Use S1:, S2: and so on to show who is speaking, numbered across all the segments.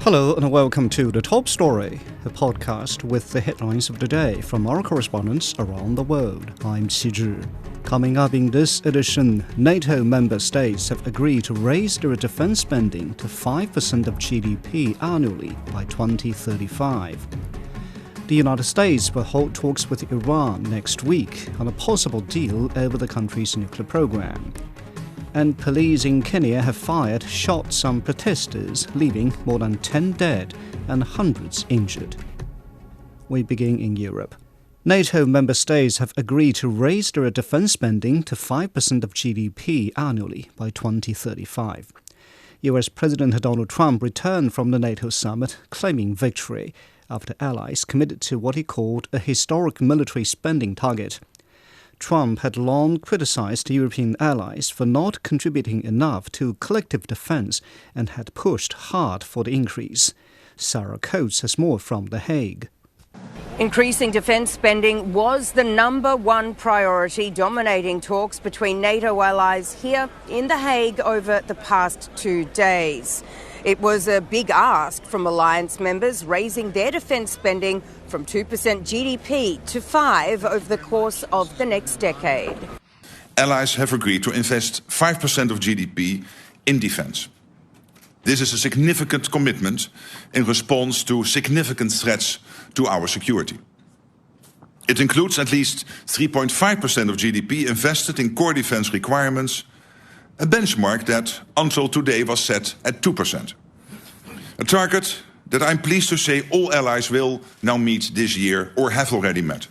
S1: Hello and welcome to The Top Story, a podcast with the headlines of the day from our correspondents around the world. I'm Qi Zhi. Coming up in this edition, NATO member states have agreed to raise their defense spending to 5% of GDP annually by 2035. The United States will hold talks with Iran next week on a possible deal over the country's nuclear program. And police in Kenya have fired shots on protesters, leaving more than 10 dead and hundreds injured. We begin in Europe. NATO member states have agreed to raise their defense spending to 5% of GDP annually by 2035. US President Donald Trump returned from the NATO summit claiming victory after allies committed to what he called a historic military spending target. Trump had long criticized European allies for not contributing enough to collective defense and had pushed hard for the increase. Sarah Coates has more from The Hague.
S2: Increasing defence spending was the number one priority dominating talks between NATO allies here in The Hague over the past 2 days. It was a big ask from alliance members, raising their defence spending from 2% GDP to 5% over the course of the next decade.
S3: Allies have agreed to invest 5% of GDP in defence. This is a significant commitment in response to significant threats to our security. It includes at least 3.5% of GDP invested in core defence requirements, a benchmark that until today was set at 2%. A target that I'm pleased to say all allies will now meet this year or have already met.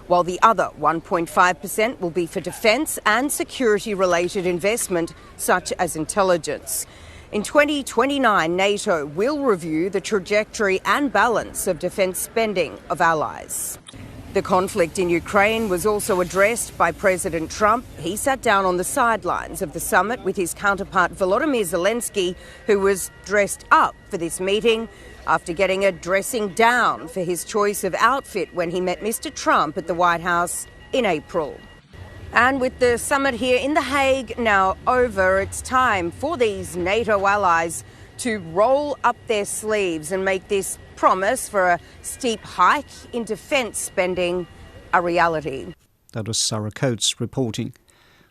S2: While the other 1.5% will be for defence and security-related investment, such as intelligence. In 2029, NATO will review the trajectory and balance of defence spending of allies. The conflict in Ukraine was also addressed by President Trump. He sat down on the sidelines of the summit with his counterpart Volodymyr Zelensky, who was dressed up for this meeting after getting a dressing down for his choice of outfit when he met Mr. Trump at the White House in April. And with the summit here in The Hague now over, it's time for these NATO allies to roll up their sleeves and make this promise for a steep hike in defence spending a reality.
S1: That was Sarah Coates reporting.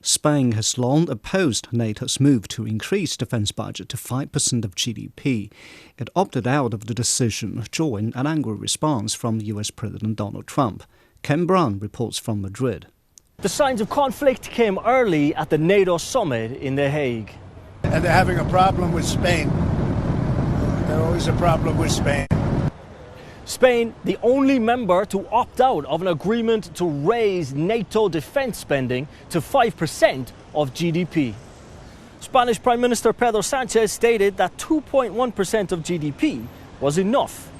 S1: Spain has long opposed NATO's move to increase defence budget to 5% of GDP. It opted out of the decision, drawing an angry response from US President Donald Trump. Ken Brown reports from Madrid.
S4: The signs of conflict came early at the NATO summit in The Hague.
S5: And they're having a problem with Spain. There's always a problem with Spain.
S4: Spain, the only member to opt out of an agreement to raise NATO defense spending to 5% of GDP. Spanish Prime Minister Pedro Sanchez stated that 2.1% of GDP was enough.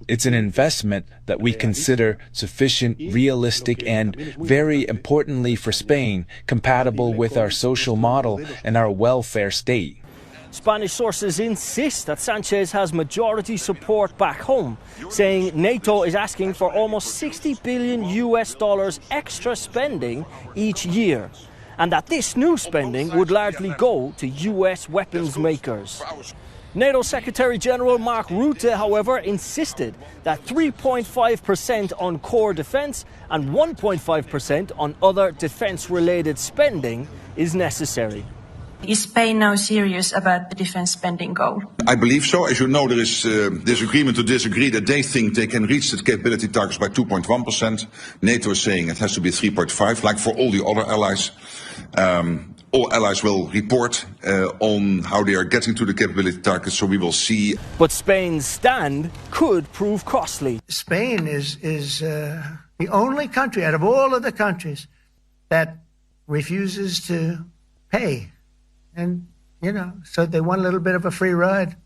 S6: It's an investment that we consider sufficient, realistic, and, very importantly for Spain, compatible with our social model and our welfare state.
S4: Spanish sources insist that Sanchez has majority support back home, saying NATO is asking for almost $60 billion extra spending each year, and that this new spending would largely go to US weapons makers. NATO Secretary General Mark Rutte, however, insisted that 3.5% on core defence and 1.5% on other defence-related spending is necessary.
S7: Is Spain now serious about the defence spending goal?
S3: I believe so. As you know, there is disagreement to disagree that they think they can reach the capability targets by 2.1%. NATO is saying it has to be 3.5%, like for all the other allies. All allies will report on how they are getting to the capability targets, so we will see.
S4: But Spain's stand could prove costly.
S5: Spain is the only country out of all of the countries that refuses to pay. And, so they want a little bit of a free ride.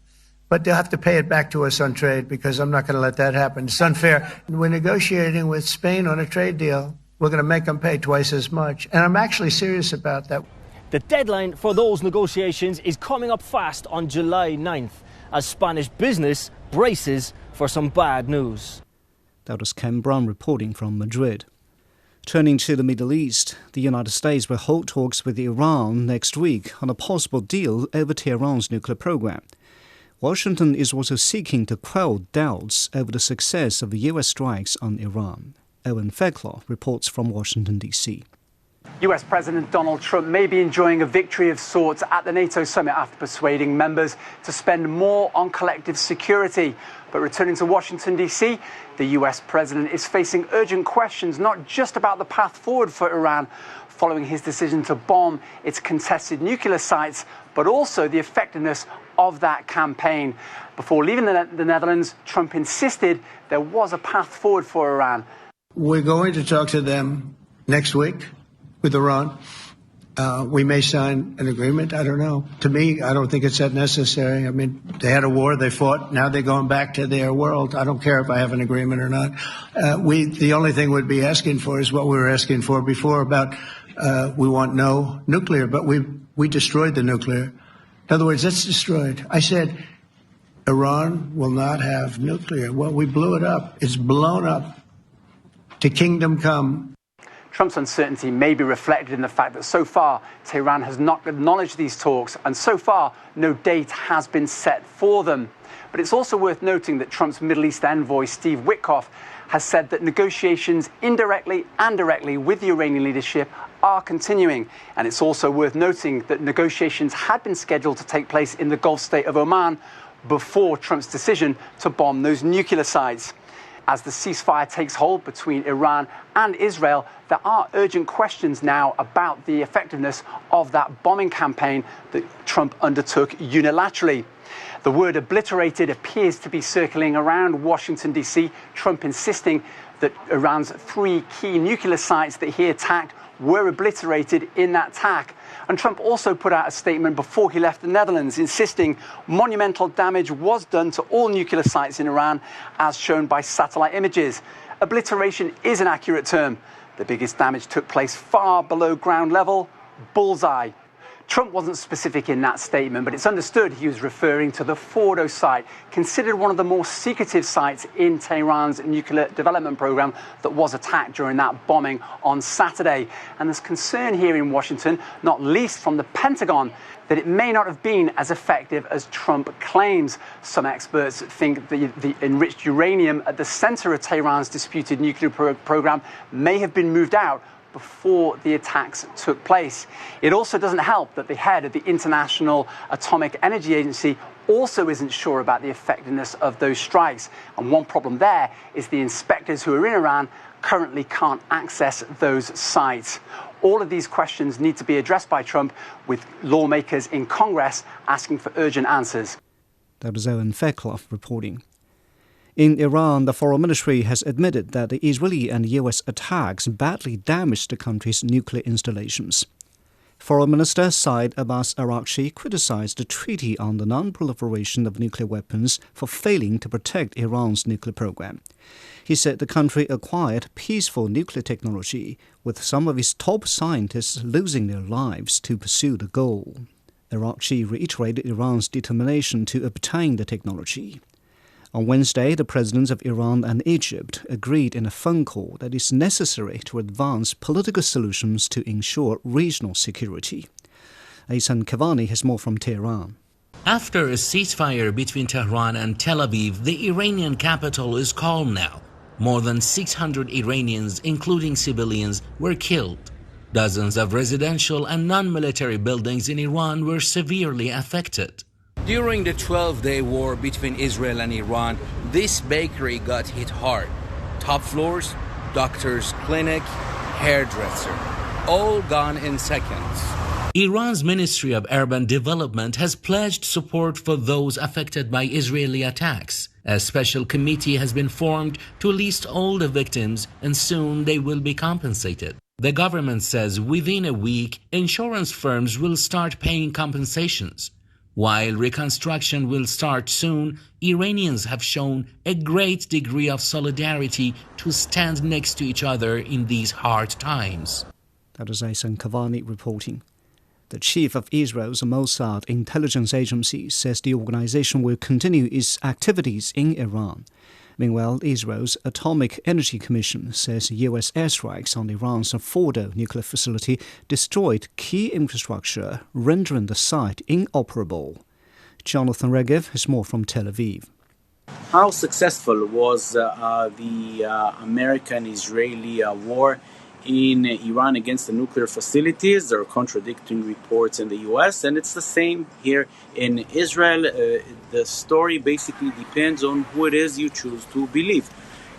S5: But they'll have to pay it back to us on trade because I'm not going to let that happen. It's unfair. We're negotiating with Spain on a trade deal. We're going to make them pay twice as much. And I'm actually serious about that.
S4: The deadline for those negotiations is coming up fast on July 9th as Spanish business braces for some bad news.
S1: That was Ken Brown reporting from Madrid. Turning to the Middle East, the United States will hold talks with Iran next week on a possible deal over Tehran's nuclear program. Washington is also seeking to quell doubts over the success of the U.S. strikes on Iran. Owen Fairclough reports from Washington, D.C.
S8: US President Donald Trump may be enjoying a victory of sorts at the NATO summit after persuading members to spend more on collective security. But returning to Washington, D.C., the US President is facing urgent questions not just about the path forward for Iran following his decision to bomb its contested nuclear sites, but also the effectiveness of that campaign. Before leaving the Netherlands, Trump insisted there was a path forward for Iran.
S5: We're going to talk to them next week with Iran. We may sign an agreement. I don't know. To me, I don't think it's that necessary. I mean, they had a war, they fought. Now they're going back to their world. I don't care if I have an agreement or not. The only thing we'd be asking for is what we were asking for before about we want no nuclear, but we destroyed the nuclear. In other words, it's destroyed. I said Iran will not have nuclear. Well, we blew it up. It's blown up to kingdom come.
S8: Trump's uncertainty may be reflected in the fact that so far Tehran has not acknowledged these talks, and so far no date has been set for them. But it's also worth noting that Trump's Middle East envoy Steve Witkoff has said that negotiations indirectly and directly with the Iranian leadership are continuing. And it's also worth noting that negotiations had been scheduled to take place in the Gulf state of Oman before Trump's decision to bomb those nuclear sites. As the ceasefire takes hold between Iran and Israel, there are urgent questions now about the effectiveness of that bombing campaign that Trump undertook unilaterally. The word obliterated appears to be circling around Washington, D.C., Trump insisting that Iran's 3 key nuclear sites that he attacked were obliterated in that attack. And Trump also put out a statement before he left the Netherlands, insisting monumental damage was done to all nuclear sites in Iran, as shown by satellite images. Obliteration is an accurate term. The biggest damage took place far below ground level, bullseye. Trump wasn't specific in that statement, but it's understood he was referring to the Fordo site, considered one of the more secretive sites in Tehran's nuclear development program that was attacked during that bombing on Saturday. And there's concern here in Washington, not least from the Pentagon, that it may not have been as effective as Trump claims. Some experts think the enriched uranium at the center of Tehran's disputed nuclear program may have been moved out before the attacks took place. It also doesn't help that the head of the International Atomic Energy Agency also isn't sure about the effectiveness of those strikes. And one problem there is the inspectors who are in Iran currently can't access those sites. All of these questions need to be addressed by Trump, with lawmakers in Congress asking for urgent answers.
S1: That was Owen Fairclough reporting. In Iran, the foreign ministry has admitted that the Israeli and U.S. attacks badly damaged the country's nuclear installations. Foreign Minister Said Abbas Araghchi criticized the Treaty on the Non-Proliferation of Nuclear Weapons for failing to protect Iran's nuclear program. He said the country acquired peaceful nuclear technology, with some of its top scientists losing their lives to pursue the goal. Araghchi reiterated Iran's determination to obtain the technology. On Wednesday, the presidents of Iran and Egypt agreed in a phone call that it's necessary to advance political solutions to ensure regional security. Aysan Kavani has more from Tehran.
S9: After a ceasefire between Tehran and Tel Aviv, the Iranian capital is calm now. More than 600 Iranians, including civilians, were killed. Dozens of residential and non-military buildings in Iran were severely affected. During the 12-day war between Israel and Iran, this bakery got hit hard. Top floors, doctor's clinic, hairdresser, all gone in seconds. Iran's Ministry of Urban Development has pledged support for those affected by Israeli attacks. A special committee has been formed to list all the victims, and soon they will be compensated. The government says within a week, insurance firms will start paying compensations. While reconstruction will start soon, Iranians have shown a great degree of solidarity to stand next to each other in these hard times.
S1: That is Aysan Kavani reporting. The chief of Israel's Mossad intelligence agency says the organization will continue its activities in Iran. Meanwhile, Israel's Atomic Energy Commission says U.S. airstrikes on Iran's Fordo nuclear facility destroyed key infrastructure, rendering the site inoperable. Jonathan Regev has more from Tel Aviv.
S10: How successful was the American-Israeli war in Iran against the nuclear facilities? There are contradicting reports in the US, and it's the same here in Israel. The story basically depends on who it is you choose to believe.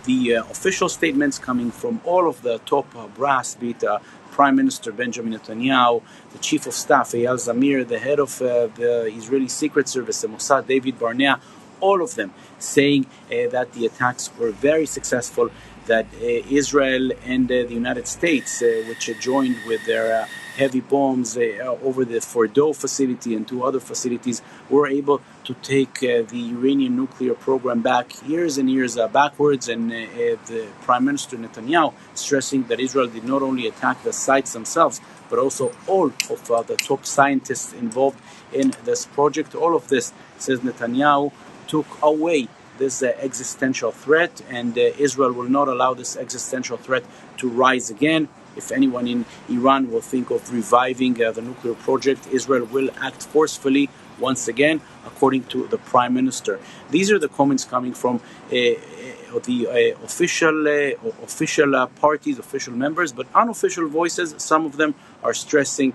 S10: The official statements coming from all of the top brass, be it Prime Minister Benjamin Netanyahu, the Chief of Staff Eyal Zamir, the head of the Israeli Secret Service, the Mossad, David Barnea, all of them saying that the attacks were very successful, that Israel and the United States, which joined with their heavy bombs over the Fordo facility and two other facilities, were able to take the Iranian nuclear program back years and years backwards. And the Prime Minister Netanyahu stressing that Israel did not only attack the sites themselves, but also all of the top scientists involved in this project. All of this, says Netanyahu, took away this existential threat, and Israel will not allow this existential threat to rise again. If anyone in Iran will think of reviving the nuclear project, Israel will act forcefully once again, according to the Prime Minister. These are the comments coming from the official parties, official members, but unofficial voices. Some of them are stressing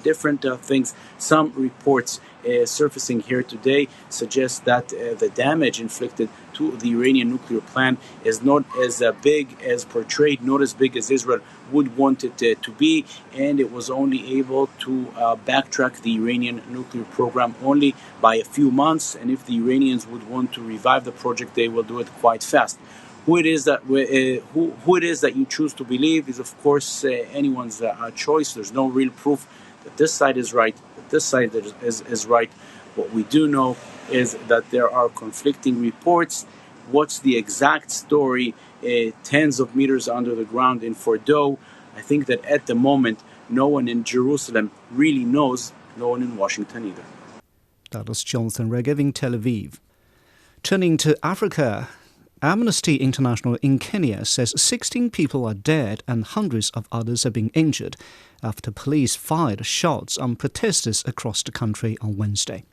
S10: different things. Some reports surfacing here today suggest that the damage inflicted to the Iranian nuclear plant is not as big as portrayed, not as big as Israel would want it to be, and it was only able to backtrack the Iranian nuclear program only by a few months, and if the Iranians would want to revive the project, they will do it quite fast. Who it is that you choose to believe is, of course, anyone's choice. There's no real proof that this side is right, that this side is right. What we do know is that there are conflicting reports. What's the exact story tens of meters under the ground in Fordo? I think that at the moment, no one in Jerusalem really knows, no one in Washington either.
S1: That was Jonathan Regev in Tel Aviv. Turning to Africa, Amnesty International in Kenya says 16 people are dead and hundreds of others have been injured after police fired shots on protesters across the country on Wednesday.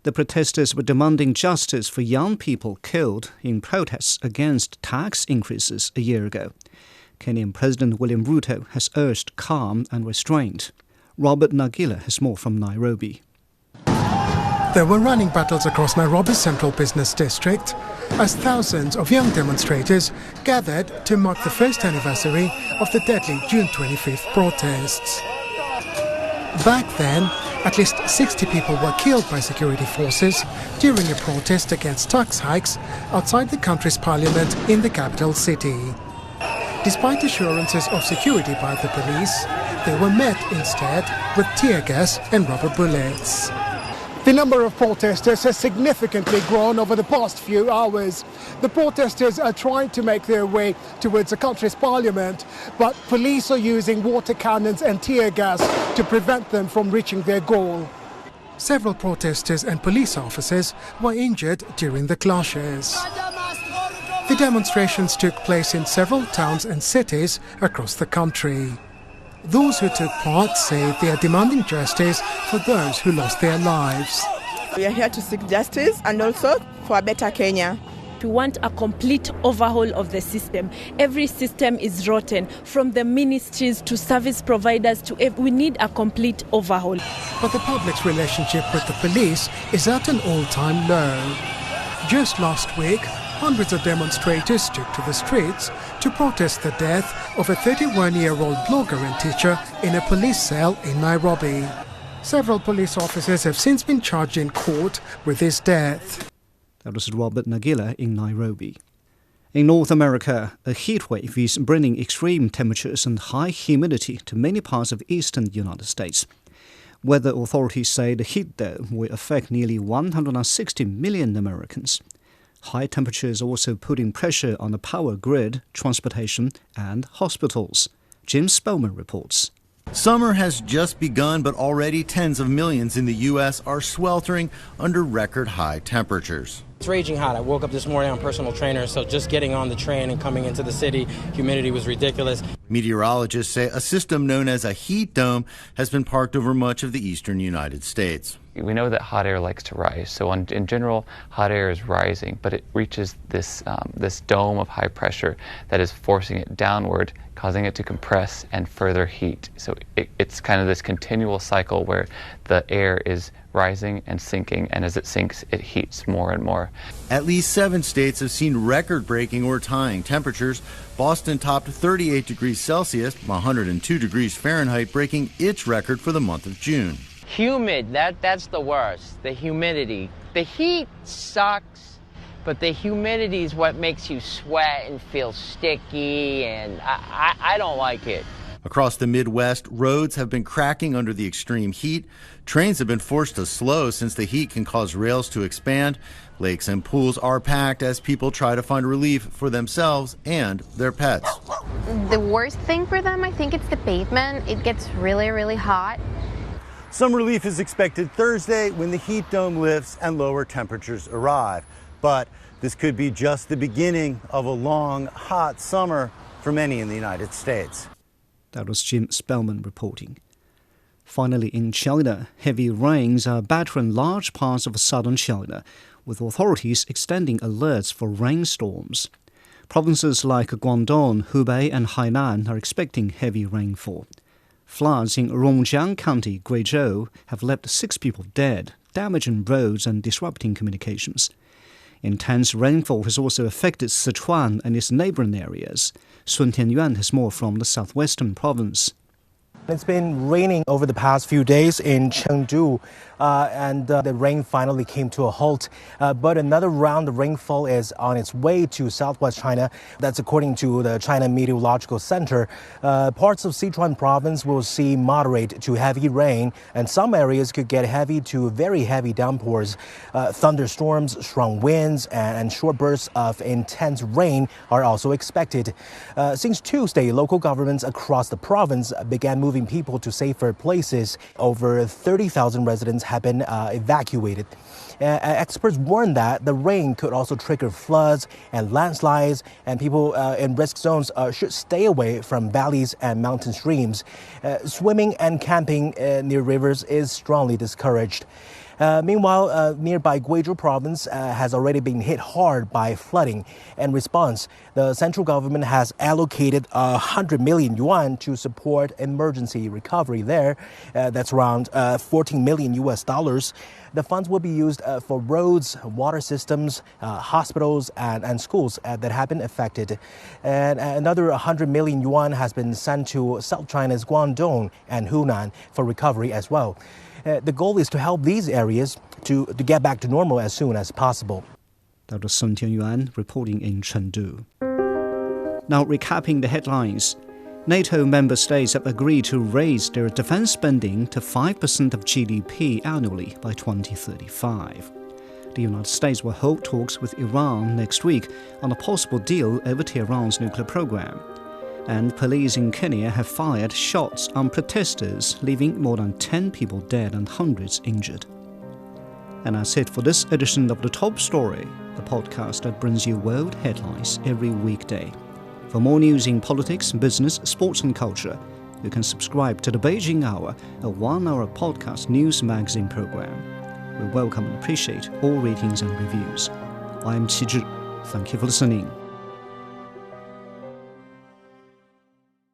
S1: The protesters were demanding justice for young people killed in protests against tax increases a year ago. Kenyan President William Ruto has urged calm and restraint. Robert Nagila has more from Nairobi.
S11: There were running battles across Nairobi's central business district as thousands of young demonstrators gathered to mark the first anniversary of the deadly June 25th protests. Back then, at least 60 people were killed by security forces during a protest against tax hikes outside the country's parliament in the capital city. Despite assurances of security by the police, they were met instead with tear gas and rubber bullets.
S12: The number of protesters has significantly grown over the past few hours. The protesters are trying to make their way towards the country's parliament, but police are using water cannons and tear gas to prevent them from reaching their goal.
S11: Several protesters and police officers were injured during the clashes. The demonstrations took place in several towns and cities across the country. Those who took part say they are demanding justice for those who lost their lives.
S13: We are here to seek justice and also for a better Kenya.
S14: We want a complete overhaul of the system. Every system is rotten, from the ministries to service providers to we need a complete overhaul.
S11: But the public's relationship with the police is at an all-time low. Just last week, hundreds of demonstrators took to the streets to protest the death of a 31-year-old blogger and teacher in a police cell in Nairobi. Several police officers have since been charged in court with his death.
S1: That was Robert Nagila in Nairobi. In North America, a heat wave is bringing extreme temperatures and high humidity to many parts of the eastern United States. Weather authorities say the heat dome will affect nearly 160 million Americans. High temperatures also putting pressure on the power grid, transportation and hospitals. Jim Spellman reports.
S15: Summer has just begun, but already tens of millions in the U.S. are sweltering under record high temperatures.
S16: It's raging hot. I woke up this morning on personal trainer, so just getting on the train and coming into the city, humidity was ridiculous.
S15: Meteorologists say a system known as a heat dome has been parked over much of the eastern United States.
S17: We know that hot air likes to rise. So in general, hot air is rising, but it reaches this dome of high pressure that is forcing it downward, causing it to compress and further heat. So it's kind of this continual cycle where the air is rising and sinking, and as it sinks, it heats more and more.
S15: At least 7 states have seen record-breaking or tying temperatures. Boston topped 38 degrees Celsius, 102 degrees Fahrenheit, breaking its record for the month of June.
S18: Humid, that's the worst, the humidity. The heat sucks, but the humidity is what makes you sweat and feel sticky, and I don't like it.
S15: Across the Midwest, roads have been cracking under the extreme heat. Trains have been forced to slow since the heat can cause rails to expand. Lakes and pools are packed as people try to find relief for themselves and their pets.
S19: The worst thing for them, I think, it's the pavement. It gets really, really hot.
S15: Some relief is expected Thursday when the heat dome lifts and lower temperatures arrive. But this could be just the beginning of a long, hot summer for many in the United States.
S1: That was Jim Spellman reporting. Finally, in China, heavy rains are battering large parts of southern China, with authorities extending alerts for rainstorms. Provinces like Guangdong, Hubei and Hainan are expecting heavy rainfall. Floods in Rongjiang County, Guizhou, have left 6 people dead, damaging roads and disrupting communications. Intense rainfall has also affected Sichuan and its neighboring areas. Sun Tianyuan has more from the southwestern province.
S20: It's been raining over the past few days in Chengdu, and the rain finally came to a halt. But another round of rainfall is on its way to southwest China. That's according to the China Meteorological Center. Parts of Sichuan province will see moderate to heavy rain, and some areas could get heavy to very heavy downpours. Thunderstorms, strong winds, and short bursts of intense rain are also expected. Since Tuesday, local governments across the province began moving people to safer places. Over 30,000 residents have been evacuated. Experts warn that the rain could also trigger floods and landslides, and people in risk zones should stay away from valleys and mountain streams. Swimming and camping near rivers is strongly discouraged. Meanwhile, nearby Guizhou province has already been hit hard by flooding. In response, the central government has allocated 100 million yuan to support emergency recovery there. That's around $14 million. The funds will be used for roads, water systems, hospitals, and schools that have been affected. And another 100 million yuan has been sent to South China's Guangdong and Hunan for recovery as well. The goal is to help these areas to get back to normal as soon as possible.
S1: That was Sun Tianyuan reporting in Chengdu. Now, recapping the headlines. NATO member states have agreed to raise their defense spending to 5% of GDP annually by 2035. The United States will hold talks with Iran next week on a possible deal over Tehran's nuclear program. And police in Kenya have fired shots on protesters, leaving more than 10 people dead and hundreds injured. And that's it for this edition of The Top Story, the podcast that brings you world headlines every weekday. For more news in politics, business, sports and culture, you can subscribe to the Beijing Hour, a 1-hour podcast news magazine program. We welcome and appreciate all ratings and reviews. I'm Qi Zhi. Thank you for listening.